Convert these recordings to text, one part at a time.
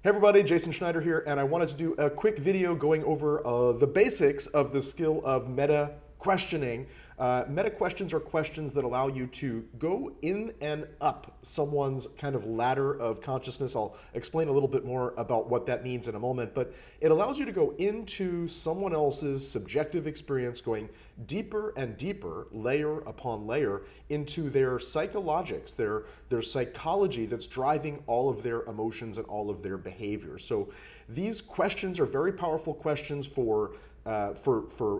Hey everybody, Jason Schneider here, and I wanted to do a quick video going over the basics of the skill of meta questioning. Meta questions are questions that allow you to go in and up someone's kind of ladder of consciousness. I'll explain a little bit more about what that means in a moment, but it allows you to go into someone else's subjective experience, going deeper and deeper, layer upon layer, into their psychologics, their psychology that's driving all of their emotions and all of their behavior. So these questions are very powerful questions for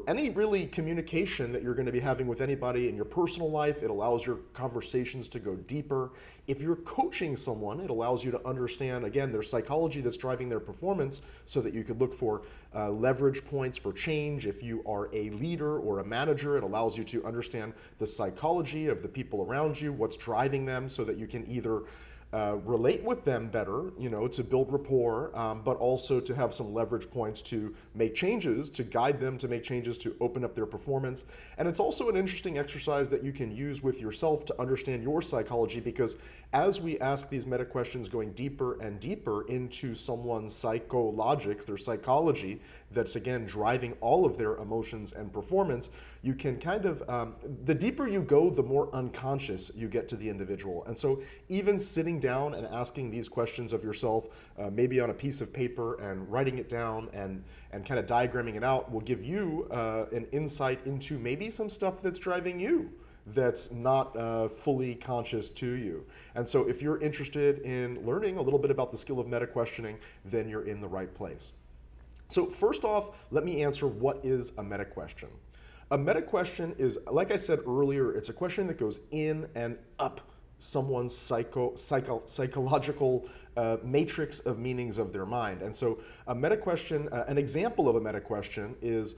any really communication that you're going to be having with anybody in your personal life. It allows your conversations to go deeper. If you're coaching someone, it allows you to understand, again, their psychology that's driving their performance so that you could look for leverage points for change. If you are a leader or a manager, it allows you to understand the psychology of the people around you, what's driving them, so that you can either relate with them better, to build rapport, but also to have some leverage points to make changes, to guide them to make changes, to open up their performance. And it's also an interesting exercise that you can use with yourself to understand your psychology, because as we ask these meta questions, going deeper and deeper into someone's psychologics, their psychology, that's again driving all of their emotions and performance, you can kind of, the deeper you go, the more unconscious you get to the individual. And so even sitting down and asking these questions of yourself, maybe on a piece of paper and writing it down and kind of diagramming it out, will give you an insight into maybe some stuff that's driving you that's not fully conscious to you. And so if you're interested in learning a little bit about the skill of meta questioning, then you're in the right place. So first off, let me answer what is a meta question. A meta question is, like I said earlier, it's a question that goes in and up someone's psychological matrix of meanings of their mind. And so a meta question, an example of a meta question is,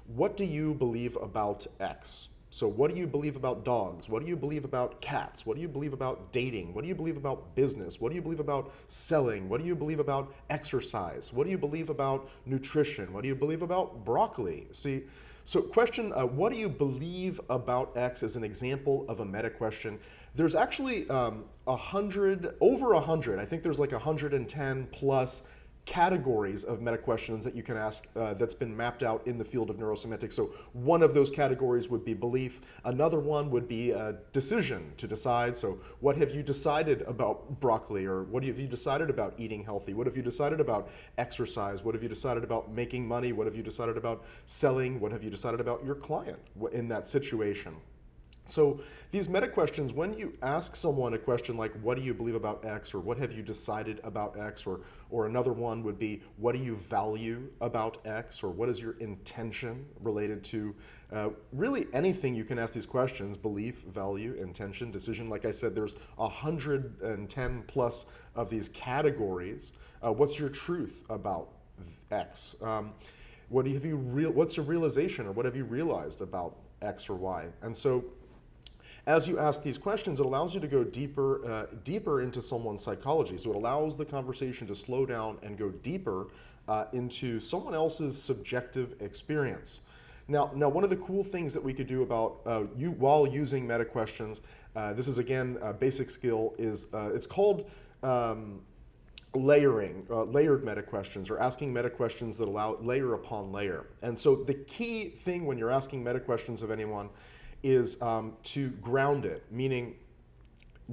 what do you believe about X? So what do you believe about dogs? What do you believe about cats? What do you believe about dating? What do you believe about business? What do you believe about selling? What do you believe about exercise? What do you believe about nutrition? What do you believe about broccoli? See, so question, what do you believe about X is an example of a meta question. There's actually over 100, I think there's like 110 plus categories of meta questions that you can ask that's been mapped out in the field of neurosemantics. So one of those categories would be belief. Another one would be decision, to decide. So what have you decided about broccoli? Or what have you decided about eating healthy? What have you decided about exercise? What have you decided about making money? What have you decided about selling? What have you decided about your client in that situation? So these meta questions, when you ask someone a question like, what do you believe about X, or what have you decided about X, or another one would be, what do you value about X, or what is your intention related to really anything. You can ask these questions: belief, value, intention, decision. Like I said, there's 110 plus of these categories. What's your truth about X? What's your realization, or what have you realized about X or Y? And so as you ask these questions, it allows you to go deeper into someone's psychology. So it allows the conversation to slow down and go deeper into someone else's subjective experience. Now, one of the cool things that we could do about while using meta questions, this is again a basic skill, is it's called layering, layered meta questions, or asking meta questions that allow layer upon layer. And so the key thing when you're asking meta questions of anyone is to ground it, meaning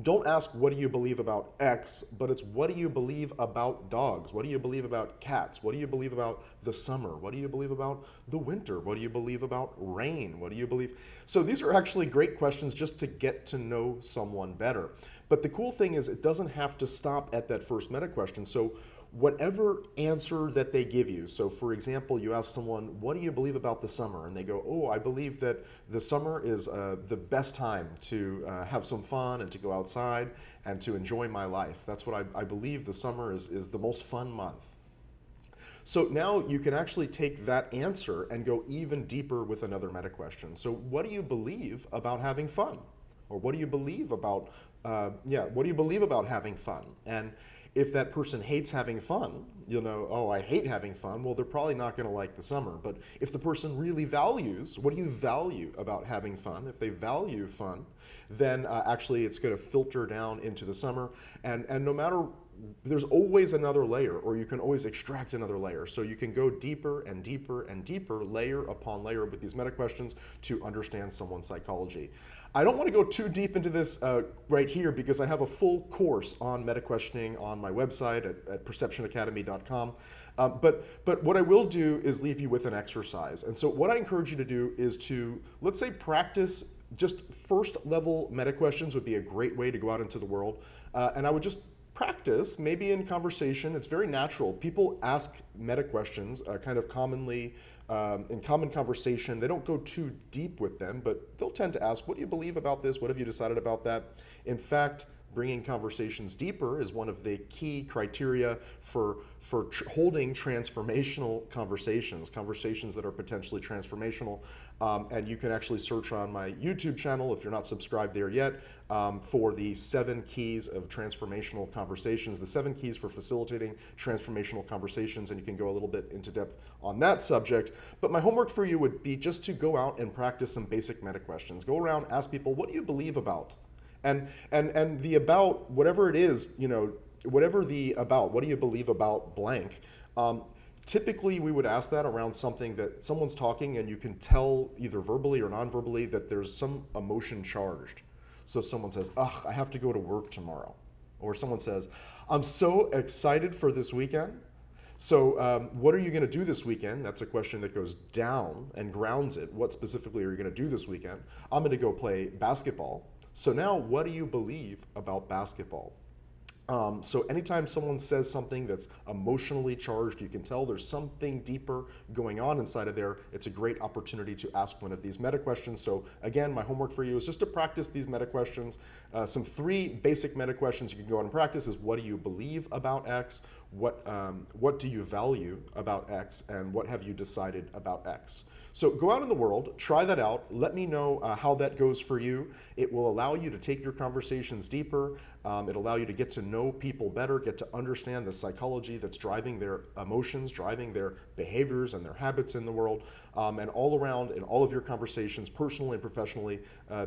don't ask what do you believe about X, but it's what do you believe about dogs? What do you believe about cats? What do you believe about the summer? What do you believe about the winter? What do you believe about rain? What do you believe? So these are actually great questions just to get to know someone better. But the cool thing is it doesn't have to stop at that first meta question. So whatever answer that they give you, so for example, you ask someone, what do you believe about the summer? And they go, oh, I believe that the summer is the best time to have some fun and to go outside and to enjoy my life. That's what I believe the summer is the most fun month. So now you can actually take that answer and go even deeper with another meta question. So what do you believe about having fun? Or what do you believe about, what do you believe about having fun? And if that person hates having fun, oh, I hate having fun, well, they're probably not going to like the summer. But if the person really values, what do you value about having fun? If they value fun, then actually it's going to filter down into the summer. And no matter there's always another layer, or you can always extract another layer. So you can go deeper and deeper and deeper, layer upon layer with these meta questions to understand someone's psychology. I don't want to go too deep into this right here because I have a full course on meta questioning on my website at perceptionacademy.com. But what I will do is leave you with an exercise. And so what I encourage you to do is to, let's say, practice just first level meta questions would be a great way to go out into the world. And I would just practice, maybe in conversation. It's very natural. People ask meta questions kind of commonly in common conversation. They don't go too deep with them, but they'll tend to ask, what do you believe about this? What have you decided about that? In fact, bringing conversations deeper is one of the key criteria for holding transformational conversations that are potentially transformational. And you can actually search on my YouTube channel, if you're not subscribed there yet, for the 7 keys of transformational conversations, the 7 keys for facilitating transformational conversations, and you can go a little bit into depth on that subject. But my homework for you would be just to go out and practice some basic meta questions. Go around, ask people, what do you believe about? And the about, whatever it is, whatever the about, what do you believe about blank? Typically, we would ask that around something that someone's talking and you can tell either verbally or non-verbally that there's some emotion charged. So someone says, ugh, I have to go to work tomorrow. Or someone says, I'm so excited for this weekend. So what are you going to do this weekend? That's a question that goes down and grounds it. What specifically are you going to do this weekend? I'm going to go play basketball. So now, what do you believe about basketball? So anytime someone says something that's emotionally charged, you can tell there's something deeper going on inside of there. It's a great opportunity to ask one of these meta questions. So again, my homework for you is just to practice these meta questions. Some 3 basic meta questions you can go out and practice is, what do you believe about X? What do you value about X? And what have you decided about X? So go out in the world, try that out. Let me know how that goes for you. It will allow you to take your conversations deeper. It'll allow you to get to know people better, get to understand the psychology that's driving their emotions, driving their behaviors and their habits in the world. And all around in all of your conversations, personally and professionally,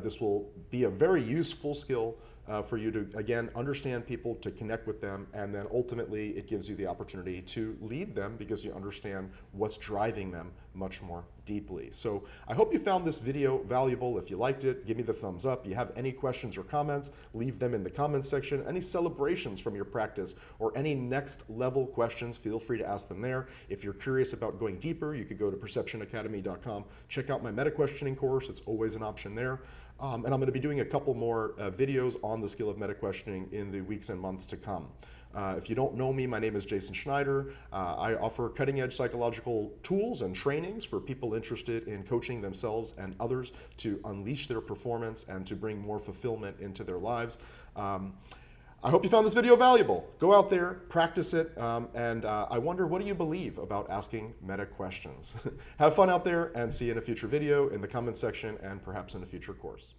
this will be a very useful skill for you to, again, understand people, to connect with them, and then ultimately it gives you the opportunity to lead them because you understand what's driving them much more deeply. So I hope you found this video valuable. If you liked it, give me the thumbs up. If you have any questions or comments, leave them in the comments section. Any celebrations from your practice or any next level questions, feel free to ask them there. If you're curious about going deeper, you could go to perceptionacademy.com. Check out my meta questioning course. It's always an option there. And I'm going to be doing a couple more videos on the skill of meta questioning in the weeks and months to come. If you don't know me, my name is Jason Schneider. I offer cutting-edge psychological tools and trainings for people interested in coaching themselves and others to unleash their performance and to bring more fulfillment into their lives. I hope you found this video valuable. Go out there, practice it, and I wonder, what do you believe about asking meta questions? Have fun out there, and see you in a future video, in the comments section, and perhaps in a future course.